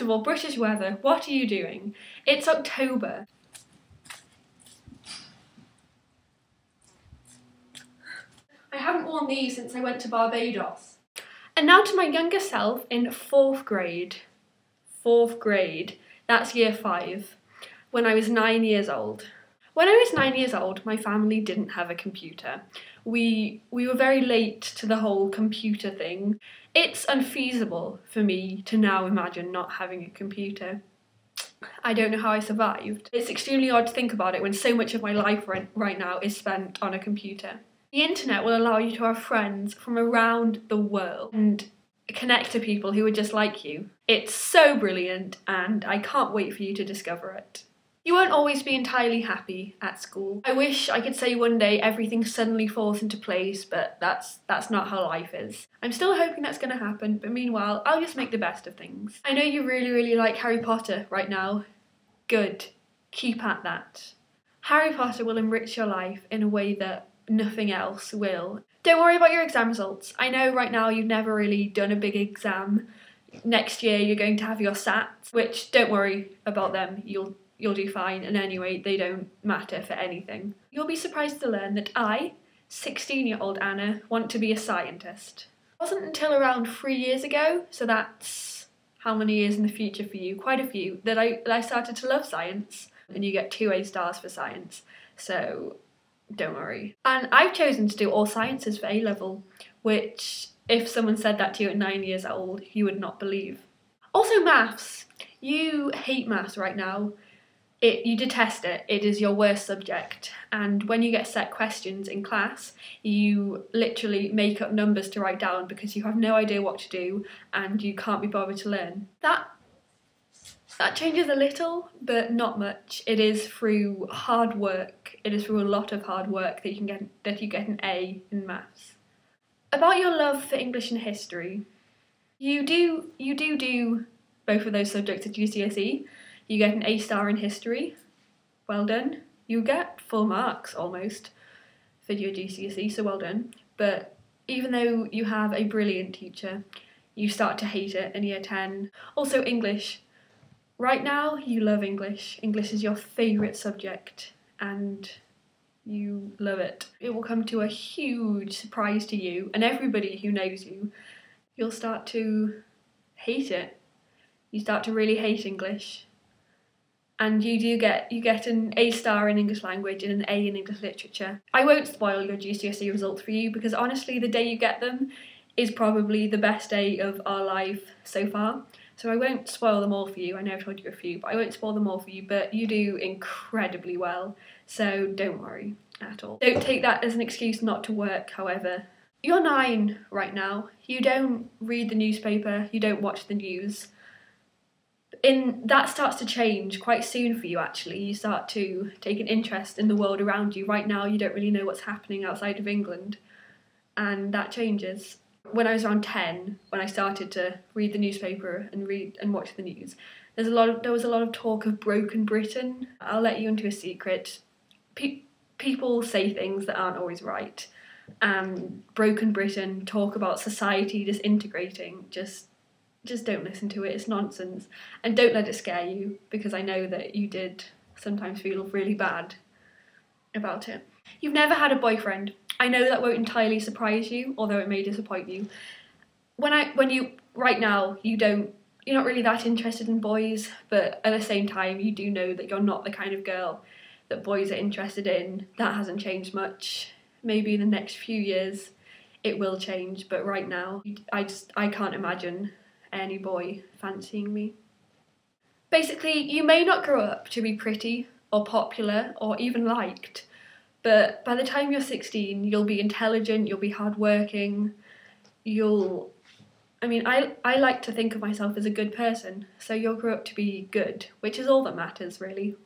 First of all, British weather, what are you doing? It's October. I haven't worn these since I went to Barbados. And now to my younger self in 4th grade. 4th grade, that's year 5, when I was 9 years old. When I was 9 years old, my family didn't have a computer. We were very late to the whole computer thing. It's unfeasible for me to now imagine not having a computer. I don't know how I survived. It's extremely odd to think about it when so much of my life right now is spent on a computer. The internet will allow you to have friends from around the world and connect to people who are just like you. It's so brilliant and I can't wait for you to discover it. You won't always be entirely happy at school. I wish I could say one day everything suddenly falls into place, but that's not how life is. I'm still hoping that's going to happen, but meanwhile, I'll just make the best of things. I know you really like Harry Potter right now. Good. Keep at that. Harry Potter will enrich your life in a way that nothing else will. Don't worry about your exam results. I know right now you've never really done a big exam. Next year you're going to have your SATs, which don't worry about them. You'll do fine, and anyway, they don't matter for anything. You'll be surprised to learn that I, 16-year-old Anna, want to be a scientist. It wasn't until around 3 years ago, so that's how many years in the future for you, quite a few, that I started to love science. And you get 2 A stars for science, so don't worry. And I've chosen to do all sciences for A-level, which if someone said that to you at 9 years old, you would not believe. Also maths. You hate maths right now. You detest it. It is your worst subject. And when you get set questions in class, you literally make up numbers to write down because you have no idea what to do and you can't be bothered to learn. That changes a little, but not much. It is through hard work. It is through a lot of hard work that you get an A in maths. About your love for English and history, you do both of those subjects at GCSE. You get an A star in history. Well done. You get full marks almost for your GCSE, so well done. But even though you have a brilliant teacher, you start to hate it in year 10. Also English. Right now, you love English. English is your favourite subject and you love it. It will come to a huge surprise to you and everybody who knows you. You'll start to hate it. You start to really hate English. And you get an A star in English language and an A in English literature. I won't spoil your GCSE results for you because honestly the day you get them is probably the best day of our life so far. So I won't spoil them all for you. I know I've told you a few, but I won't spoil them all for you, but you do incredibly well, so don't worry at all. Don't take that as an excuse not to work, however. You're 9 right now. You don't read the newspaper, you don't watch the news. That starts to change quite soon for you actually. You start to take an interest in the world around you. Right now you don't really know what's happening outside of England, and that changes. When I was around 10, when I started to read the newspaper and read and watch the news, there was a lot of talk of broken Britain. I'll let you into a secret. People say things that aren't always right, and broken Britain, talk about society disintegrating, just don't listen to it, it's nonsense. And don't let it scare you, because I know that you did sometimes feel really bad about it. You've never had a boyfriend. I know that won't entirely surprise you, although it may disappoint you. Right now, you're not really that interested in boys, but at the same time, you do know that you're not the kind of girl that boys are interested in. That hasn't changed much. Maybe in the next few years, it will change, but right now, I can't imagine any boy fancying me. Basically, you may not grow up to be pretty or popular or even liked, but by the time you're 16, you'll be intelligent, you'll be hardworking, I like to think of myself as a good person, so you'll grow up to be good, which is all that matters, really.